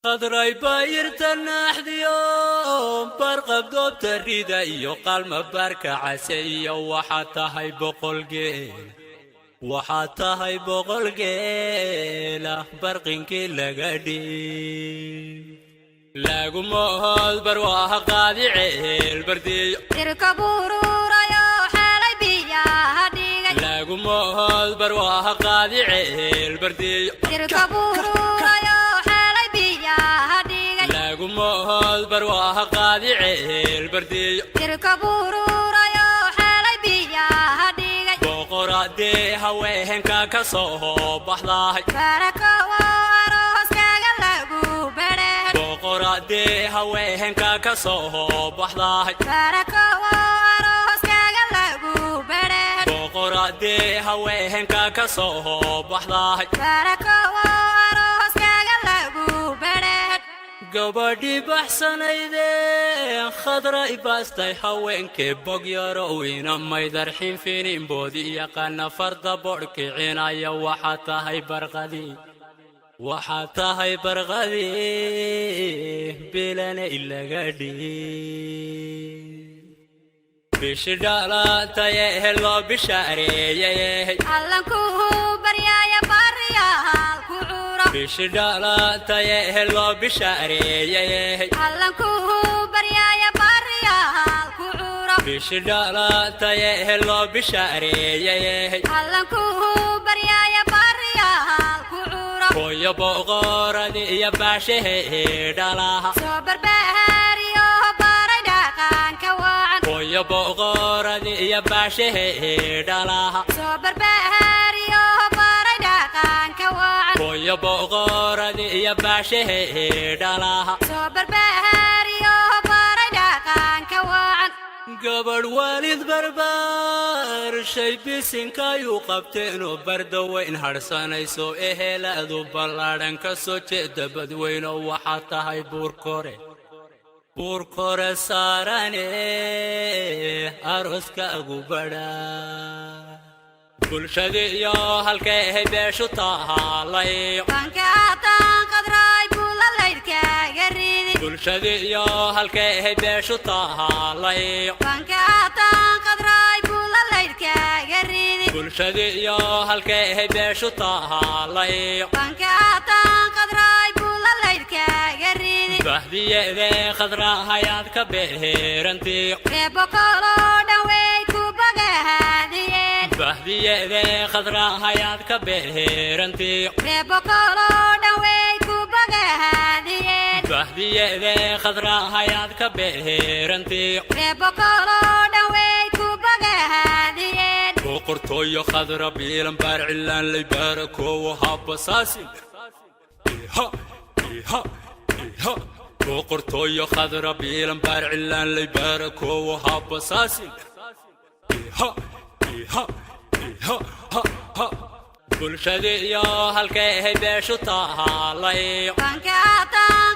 قدري بايرتنا حديوم برقب دوب تريدا يقال مبارك عسي وحتى هاي بقول جيل وحتى هاي بقول جيل برقين كلا قديم لاقو موهال برواها قادي عيل بردي اركبوا رورا يا حالي بيا هديك لاقو موهال برواها قادي عيل بردي اركبوا رورا يا حالي بيا هديك لاقو موهال برواها قادي عيل بردي اركبوا رورا يا حالي بيا هديك بقرادي هوين كاكسو بحضاي بركة وعروس كاقلقوا برد بقرادي هوين كاكسو بحضاي بركة وعروس كاقلقوا برد بقرادي هوين كاكسو بحضاي بركة وعروس كاقلقوا برد gabadhii baxsanaydee khadra ibaastay haweenkee bogyarowina maydarxin fininboodii yaqaana farda bodhkicinaya waxaa tahay barqadii bilana ilaga dhii bishi dhalatayee loo bishaareeyay allankuhu baryaaya baryaal ku curo bishi dhalatayee loo bishaareeyay allankuhu baryaaya baryaal ku curo bishi dhalatayee loo bishaareeyay allankuhu baryaaya baryaal ku curo hooyo boqoradii iyo baashahee dhalaha soo barbaariyo baray dhaqanka wacan hooyo boqoradii iyo baashahee dhalaha soo barbaariyo baray dhaqanka wacan hooyo boqoradii iyo baashahee dhalaha soo barbaariyo baray dhaqanka wacan gabadh waalid barbaar shay bisinkayuu qabteenoo bardaweyn hadhsanayso ehelaadu ballaadhan ka soo jeeda badweynoo waxaa tahay buur kore saarane arooskaagu badhaa bulshadii iyo halkay beeshu tahaalay banka ataan qadray bula laydhkaaga ridi bulshadii iyo halkay beeshu tahaalay banka ataan qadray bula laydhkaaga ridi bulshadii iyo halkay beeshu tahaalay banka ataan qadray bula laydhkaaga ridi bahdiyeedee khadrahayaad ka beerantii reebokoloo dhan way ku bagahaadiyeen bahdiyeedee khadrahayaad ka beerantii reebokoloo dhan way ku bagahaadiyeen bahdiyeedee khadrahayaad ka beerantii reebokoloo dhan way ku bagahaadiyeen boqortooyo khadra biilan baar cilaan lay baarakoowo habbasaasin boqortooyo khadra biilan baar cilaan lay baarakoowo habbasaasin bulshadii iyo halkay beeshu tahaalay banka ataan